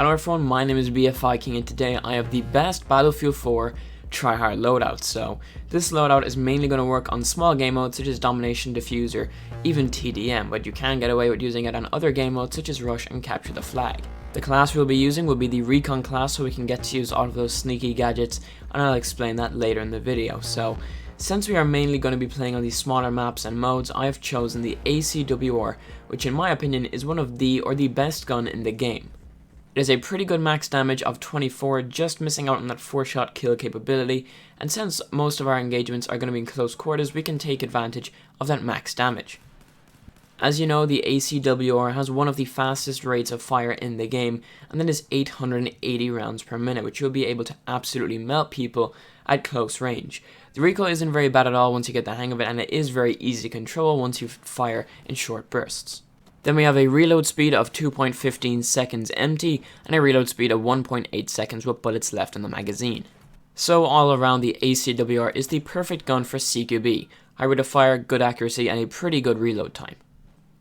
Hello everyone, my name is BFViking and today I have the best Battlefield 4 TryHard loadout. So this loadout is mainly going to work on small game modes such as Domination, Diffuser, even TDM, but you can get away with using it on other game modes such as Rush and Capture the Flag. The class we'll be using will be the Recon class, so we can get to use all of those sneaky gadgets, and I'll explain that later in the video. So since we are mainly going to be playing on these smaller maps and modes, I have chosen the Acw-R, which in my opinion is one of the best gun in the game. It is a pretty good max damage of 24, just missing out on that 4-shot kill capability, and since most of our engagements are going to be in close quarters, we can take advantage of that max damage. As you know, the Acw-R has one of the fastest rates of fire in the game, and that is 880 rounds per minute, which you'll be able to absolutely melt people at close range. The recoil isn't very bad at all once you get the hang of it, and it is very easy to control once you fire in short bursts. Then we have a reload speed of 2.15 seconds empty, and a reload speed of 1.8 seconds with bullets left in the magazine. So all around, the Acw-R is the perfect gun for CQB, high rate of fire, good accuracy, and a pretty good reload time.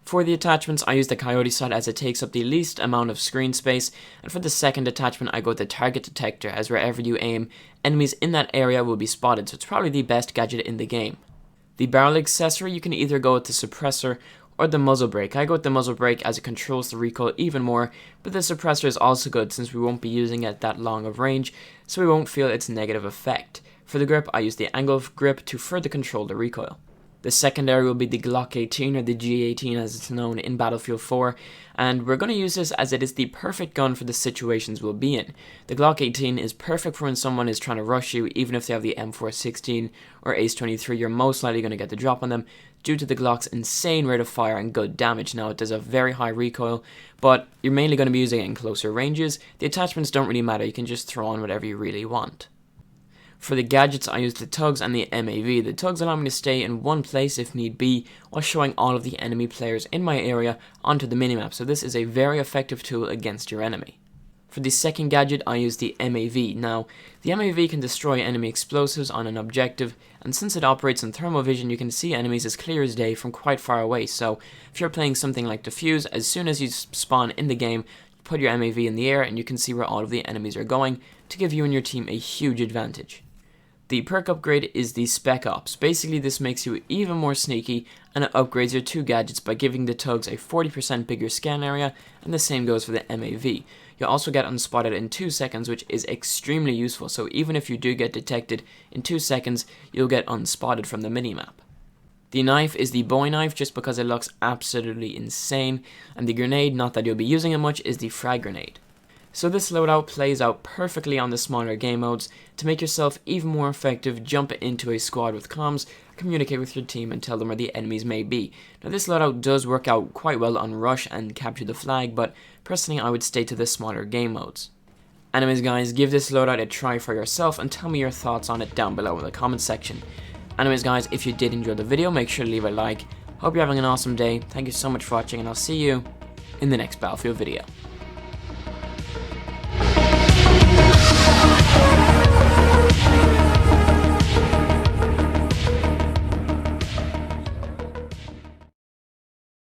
For the attachments, I use the Coyote sight as it takes up the least amount of screen space, and for the second attachment I go with the target detector, as wherever you aim, enemies in that area will be spotted, so it's probably the best gadget in the game. The barrel accessory, you can either go with the suppressor or the muzzle brake. I go with the muzzle brake as it controls the recoil even more, but the suppressor is also good since we won't be using it that long of range, so we won't feel its negative effect. For the grip, I use the angle of grip to further control the recoil. The secondary will be the Glock 18, or the G18 as it's known in Battlefield 4, and we're going to use this as it is the perfect gun for the situations we'll be in. The Glock 18 is perfect for when someone is trying to rush you, even if they have the M416 or Ace 23, you're most likely going to get the drop on them due to the Glock's insane rate of fire and good damage. Now, it does a very high recoil, but you're mainly going to be using it in closer ranges. The attachments don't really matter, you can just throw on whatever you really want. For the gadgets, I use the tugs and the MAV. The tugs allow me to stay in one place if need be, while showing all of the enemy players in my area onto the minimap, so this is a very effective tool against your enemy. For the second gadget, I use the MAV. Now, the MAV can destroy enemy explosives on an objective, and since it operates in thermal vision, you can see enemies as clear as day from quite far away, so if you're playing something like Diffuse, as soon as you spawn in the game, put your MAV in the air and you can see where all of the enemies are going to give you and your team a huge advantage. The perk upgrade is the Spec Ops. Basically, this makes you even more sneaky, and it upgrades your two gadgets by giving the tugs a 40% bigger scan area, and the same goes for the MAV. You'll also get unspotted in 2 seconds, which is extremely useful, so even if you do get detected in 2 seconds, you'll get unspotted from the minimap. The knife is the Bowie Knife just because it looks absolutely insane, and the grenade, not that you'll be using it much, is the frag grenade. So this loadout plays out perfectly on the smaller game modes. To make yourself even more effective, jump into a squad with comms, communicate with your team and tell them where the enemies may be. Now this loadout does work out quite well on Rush and Capture the Flag, but personally I would stay to the smaller game modes. Anyways guys, give this loadout a try for yourself and tell me your thoughts on it down below in the comment section. Anyways guys, if you did enjoy the video, make sure to leave a like. Hope you're having an awesome day. Thank you so much for watching, and I'll see you in the next Battlefield video.